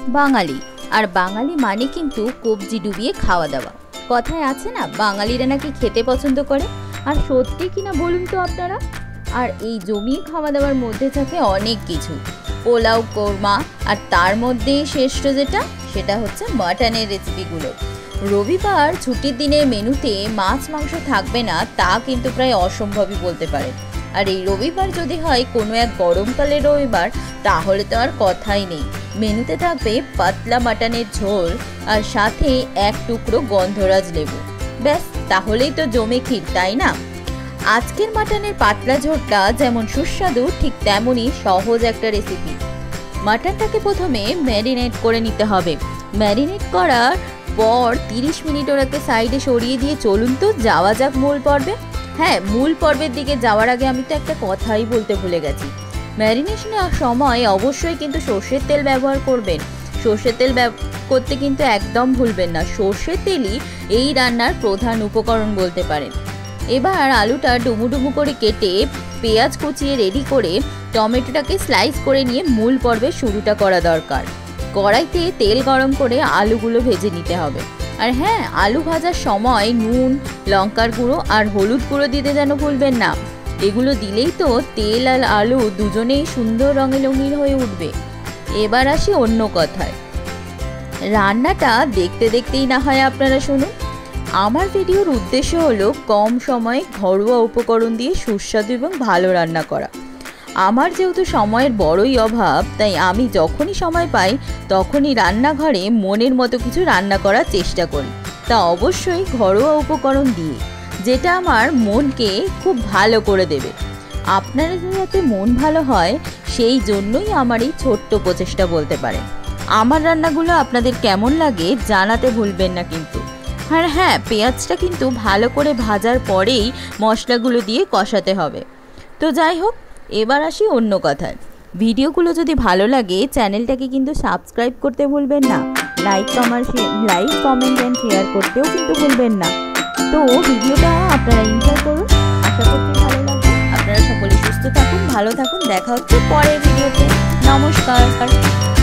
বাঙালি আর বাঙালি মানে কিন্তু কবজি ডুবিয়ে খাওয়া দাওয়া। কথায় আছে না, বাঙালিরা নাকি খেতে পছন্দ করে। আর সত্যি কিনা বলুন তো আপনারা। আর এই জমিয়ে খাওয়া দাওয়ার মধ্যে থাকে অনেক কিছু, পোলাও, কোরমা, আর তার মধ্যে শ্রেষ্ঠ যেটা সেটা হচ্ছে মাটনের রেসিপিগুলো। রবিবার ছুটির দিনের মেনুতে মাছ মাংস থাকবে না তা কিন্তু প্রায় অসম্ভবই বলতে পারেন। আর এই রবিবার যদি হয় কোনো এক গরমকালের রবিবার, তাহলে তো আর কথাই নেই। মেনুতে থাকবে পাতলা মাটনের ঝোল আর সাথে এক টুকরো গন্ধরাজ লেবু। ব্যাস, তাহলেই তো জমে ক্ষীর, তাই না? আজকের মাটনের পাতলা ঝোলটা যেমন সুস্বাদু, ঠিক তেমনই সহজ একটা রেসিপি। মাটনটাকে প্রথমে ম্যারিনেট করে নিতে হবে। ম্যারিনেট করার পর 30 মিনিট ওটাকে সাইডে সরিয়ে দিয়ে চলুন তো যাওয়া যাক মূল পর্বে। হ্যাঁ, মূল পর্বের দিকে যাওয়ার আগে আমি তো একটা কথাই বলতে ভুলে গেছি। ম্যারিনেশনের সময় অবশ্যই কিন্তু সর্ষের তেল ব্যবহার করবেন। সর্ষের তেল করতে কিন্তু একদম ভুলবেন না। সর্ষের তেলই এই রান্নার প্রধান উপকরণ বলতে পারেন। এবার আলুটা ডুমু ডুমু করে কেটে, পেঁয়াজ কুচিয়ে রেডি করে, টমেটোটাকে স্লাইস করে নিয়ে মূল পর্বে শুরুটা করা দরকার। কড়াইতে তেল গরম করে আলুগুলো ভেজে নিতে হবে। আর হ্যাঁ, আলু ভাজার সময় নুন, লঙ্কার গুঁড়ো আর হলুদ গুঁড়ো দিতে যেন ভুলবেন না। এগুলো দিলেই তো তেল আর আলু দুজনেই সুন্দর রঙে রঙিন হয়ে উঠবে। এবার আসি অন্য কথায়। রান্নাটা দেখতে দেখতেই না হয় আপনারা শুনুন। আমার ভিডিওর উদ্দেশ্য হলো কম সময়ে ঘরোয়া উপকরণ দিয়ে সুস্বাদু এবং ভালো রান্না করা। আমার যেহেতু সময়ের বড়ই অভাব, তাই আমি যখনই সময় পাই তখনই রান্নাঘরে মনের মতো কিছু রান্না করার চেষ্টা করি। তা অবশ্যই ঘরোয়া উপকরণ দিয়ে, যেটা আমার মনকে খুব ভালো করে দেবে। আপনারা যাতে মন ভালো হয় সেই জন্যই আমার এই ছোট্ট প্রচেষ্টা বলতে পারেন। আমার রান্নাগুলো আপনাদের কেমন লাগে জানাতে ভুলবেন না কিন্তু। আর হ্যাঁ, পেঁয়াজটা কিন্তু ভালো করে ভাজার পরেই মশলাগুলো দিয়ে কষাতে হবে। তো যাই হোক, এবার আসি অন্য কথায়। ভিডিওগুলো যদি ভালো লাগে চ্যানেলটাকে কিন্তু সাবস্ক্রাইব করতে ভুলবেন না। লাইক কমেন্ট অ্যান্ড শেয়ার করতেও কিন্তু ভুলবেন না। তো ভিডিওটা আপনারা এনজয় করুন, আশা করছি ভালো লাগবে। আপনারা সকলে সুস্থ থাকুন, ভালো থাকুন। দেখা হচ্ছে পরের ভিডিওতে। নমস্কার।